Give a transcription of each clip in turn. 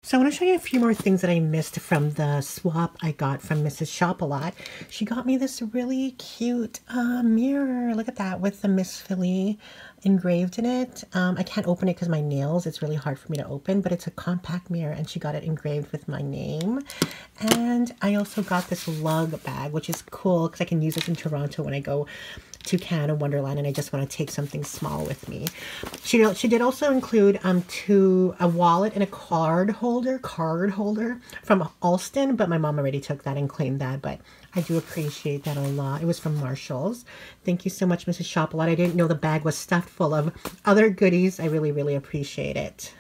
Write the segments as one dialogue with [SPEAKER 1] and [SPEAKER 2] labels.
[SPEAKER 1] So I want to show you a few more things that I missed from the swap I got from Mrs. Shop-A-Lot. She got me this really cute mirror. Look at that, with the Miss Philly engraved in it. I can't open it because my nails, it's really hard for me to open, but it's a compact mirror and she got it engraved with my name. And I also got this lug bag, which is cool because I can use this in Toronto when I go to Canada Wonderland and I just want to take something small with me. She did also include a wallet and a card holder from Alston, but my mom already took that and claimed that, but I do appreciate that a lot. It was from Marshall's. Thank you so much, Mrs. Shop-A-Lot. I didn't know the bag was stuffed full of other goodies. I really, really appreciate it.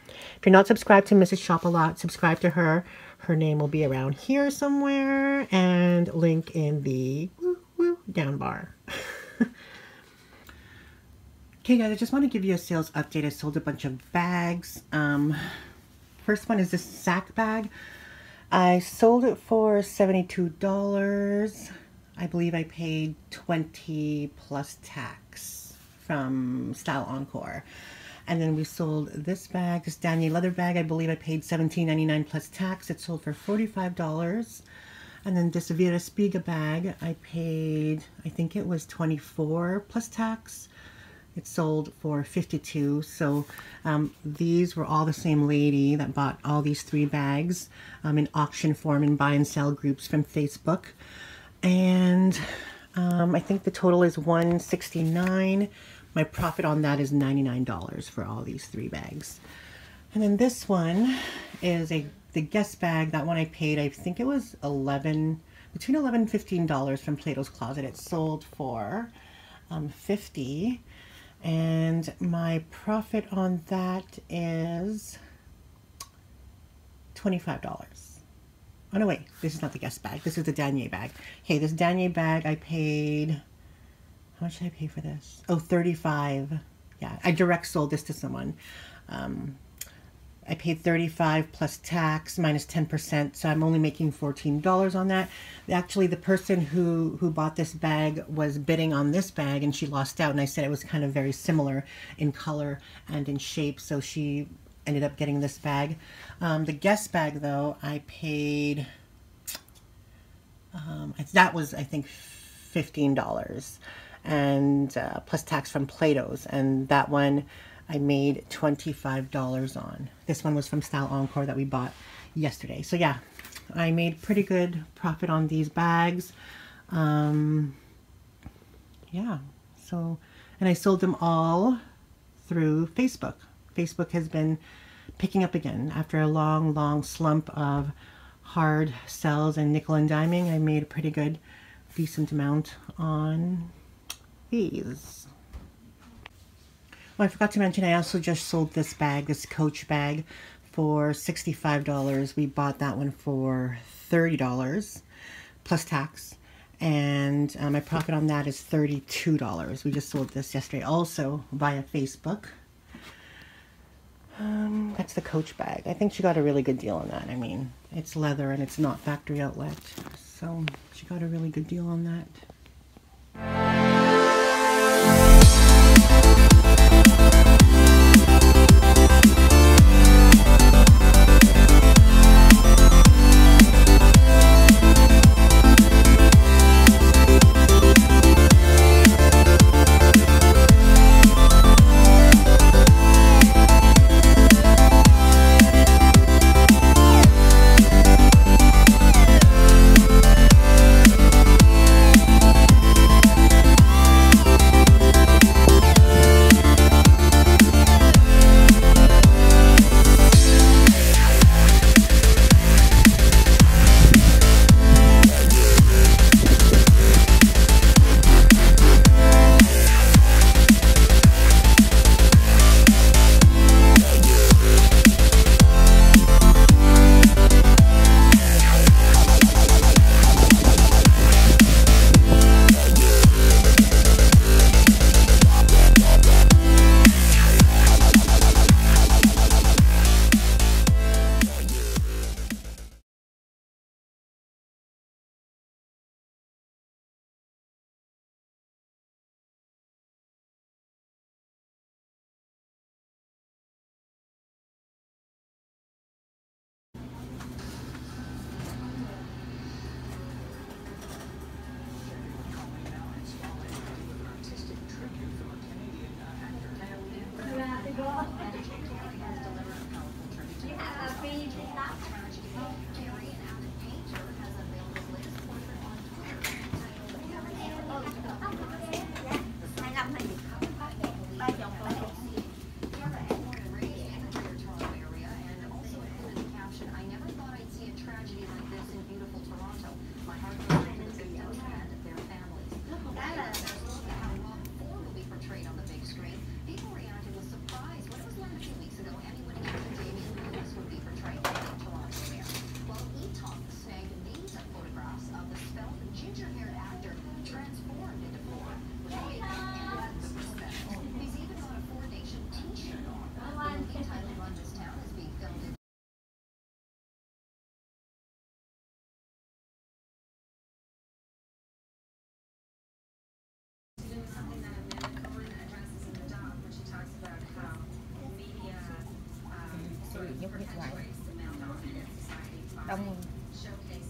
[SPEAKER 1] If you're not subscribed to Mrs. Shop-A-Lot, subscribe to her. Her name will be around here somewhere and link in the down bar. Okay guys, I just want to give you a sales update. I sold a bunch of bags. First one is this sack bag. I sold it for $72. I believe I paid $20 plus tax from Style Encore. And then we sold this bag, this Danier leather bag. I believe I paid $17.99 plus tax. It sold for $45. And then this Vera Spiga bag, I paid, I think it was $24 plus tax. It sold for $52. So these were all the same lady that bought all these 3 bags in auction form and buy and sell groups from Facebook. And I think the total is $169. My profit on that is $99 for all these 3 bags. And then this one is the guest bag. That one I paid, I think it was between $11 and $15 from Plato's Closet. It sold for $50, and my profit on that is $25. Oh no, wait, this is not the guest bag. This is the Danier bag. Okay, this Danier bag I paid, how much did I pay for this? Oh, $35. Yeah, I direct sold this to someone. I paid $35 plus tax minus 10%, so I'm only making $14 on that. Actually, the person who bought this bag was bidding on this bag and she lost out, and I said it was kind of very similar in color and in shape, so she ended up getting this bag. The guest bag though, I paid, that was I think $15 and plus tax from Plato's, and that one I made $25 on. This one was from Style Encore that we bought yesterday. So yeah, I made pretty good profit on these bags. Yeah, so, and I sold them all through Facebook. Facebook has been picking up again. After a long slump of hard sells and nickel and diming, I made a pretty good, decent amount on these. Oh, I forgot to mention, I also just sold this bag, this Coach bag, for $65. We bought that one for $30 plus tax, and my profit on that is $32. We just sold this yesterday, also via Facebook. That's the Coach bag. I think she got a really good deal on that. I mean, it's leather and it's not factory outlet, so she got a really good deal on that.
[SPEAKER 2] Đông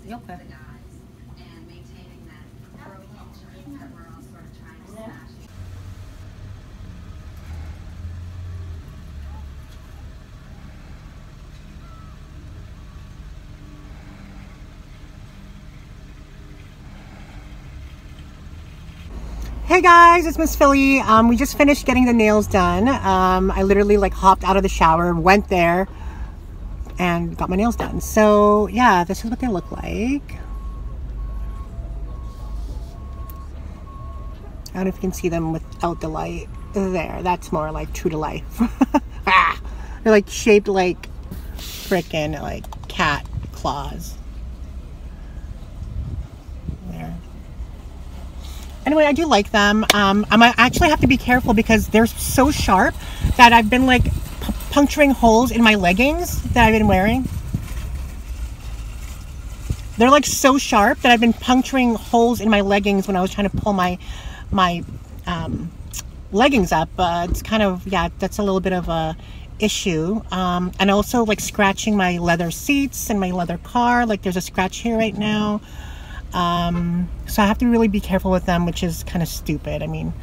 [SPEAKER 2] dốc hả?
[SPEAKER 1] Hey guys, it's Miss Philly. We just finished getting the nails done. I literally like hopped out of the shower, went there, and got my nails done. So yeah, this is what they look like. I don't know if you can see them without the light. There, that's more like true to life. Ah, they're like shaped like frickin' like cat claws. There. Anyway, I do like them. I actually have to be careful because they're so sharp that I've been like puncturing holes in my leggings that I've been wearing. They're like so sharp that I've been puncturing holes in my leggings when I was trying to pull my leggings up. It's kind of, yeah, that's a little bit of a issue. And also like scratching my leather seats and my leather car. Like there's a scratch here right now. So I have to really be careful with them, which is kind of stupid. I mean,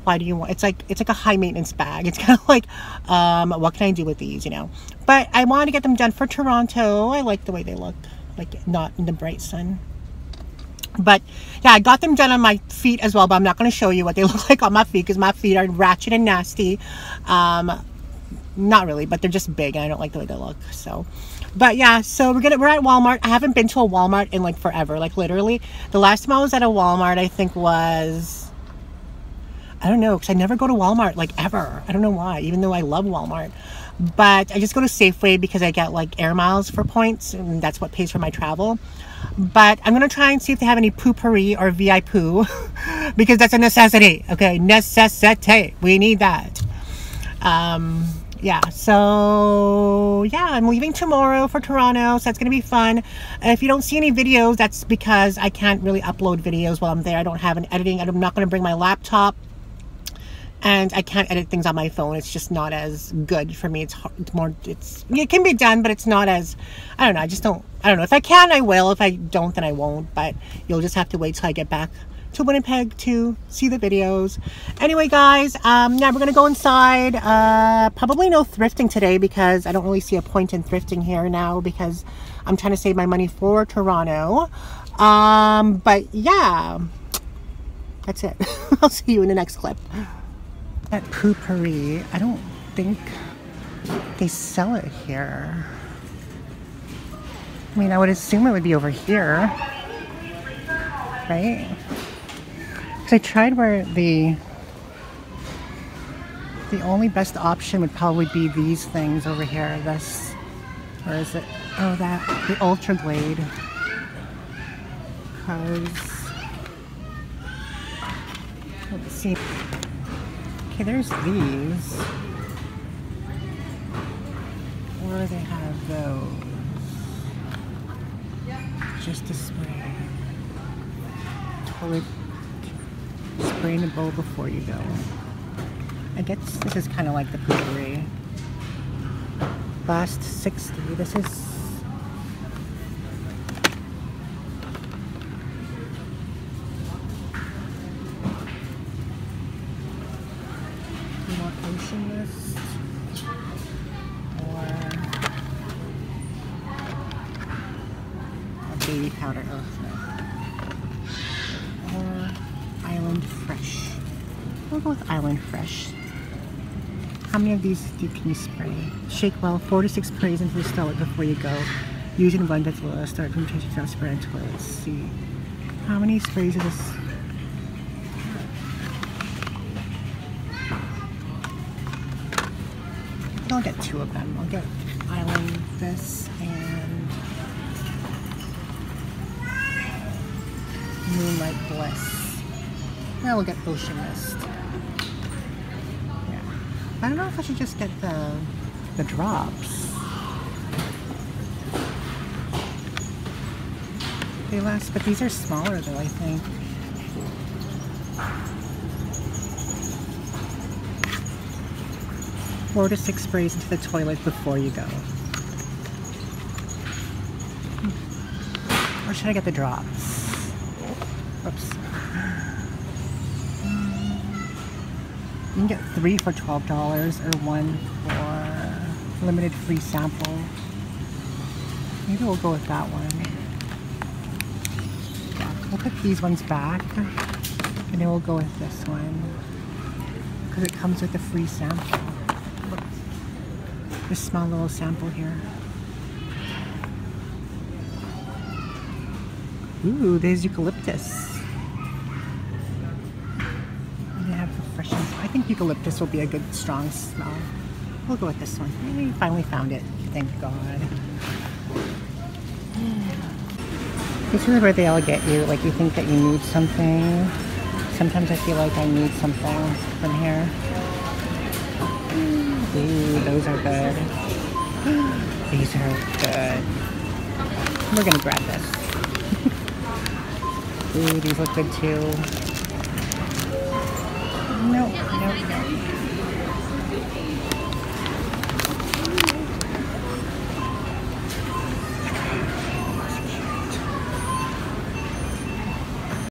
[SPEAKER 1] why do you want, it's like a high maintenance bag. It's kind of like, what can I do with these, you know? But I wanted to get them done for Toronto. I like the way they look, like not in the bright sun. But yeah, I got them done on my feet as well, but I'm not going to show you what they look like on my feet because my feet are ratchet and nasty. Not really, but they're just big and I don't like the way they look. So, but yeah, so we're at Walmart. I haven't been to a Walmart in like forever, like literally. The last time I was at a Walmart, I think was, I don't know, because I never go to Walmart like ever. I don't know why, even though I love Walmart. But I just go to Safeway because I get like air miles for points and that's what pays for my travel. But I'm going to try and see if they have any Pourri or VI Poo because that's a necessity. Okay, necessity. We need that. Yeah, so yeah, I'm leaving tomorrow for Toronto, so that's going to be fun. If you don't see any videos, that's because I can't really upload videos while I'm there. I don't have an editing. I'm not going to bring my laptop. And I can't edit things on my phone. It's just not as good for me. It's hard, it can be done, but it's not as, I don't know. I don't know. If I can, I will. If I don't, then I won't. But you'll just have to wait till I get back to Winnipeg to see the videos. Anyway, guys, yeah, we're going to go inside. Probably no thrifting today because I don't really see a point in thrifting here now because I'm trying to save my money for Toronto. But yeah, that's it. I'll see you in the next clip. At Pourri, I don't think they sell it here. I mean, I would assume it would be over here, right? Because I tried where the only best option would probably be these things over here. This, where is it? Oh, the Ultra Glade. Because, let's see. Okay, there's these. Or they have those. Just a spray. Toilet spray in the bowl before you go. I guess this is kind of like the Pourri. Last 60. This is. Ocean Mist or baby powder. Oh, no. Or Island Fresh. We'll go with Island Fresh. How many of these can you spray? Shake well, 4 to 6 sprays into the toilet before you go. Use in abundance will start from changing spray into toilet. Let's see. How many sprays is this? I'll get 2 of them. I'll get Island this and Moonlight Bliss. Now we'll get Ocean Mist. Yeah. I don't know if I should just get the drops. They last, but these are smaller though, I think. Four to 6 sprays into the toilet before you go. Or should I get the drops? Oops. You can get 3 for $12 or 1 for limited free sample. Maybe we'll go with that one. Yeah, we'll put these ones back and then we'll go with this one because it comes with a free sample. This small little sample here. Ooh, there's eucalyptus. They have the freshness. I think eucalyptus will be a good strong smell. We'll go with this one. We finally found it. Thank God. This is where they all get you. Like you think that you need something. Sometimes I feel like I need something from here. Ooh, those are good. These are good. We're gonna grab this. Ooh, these look good too. Nope, nope, nope.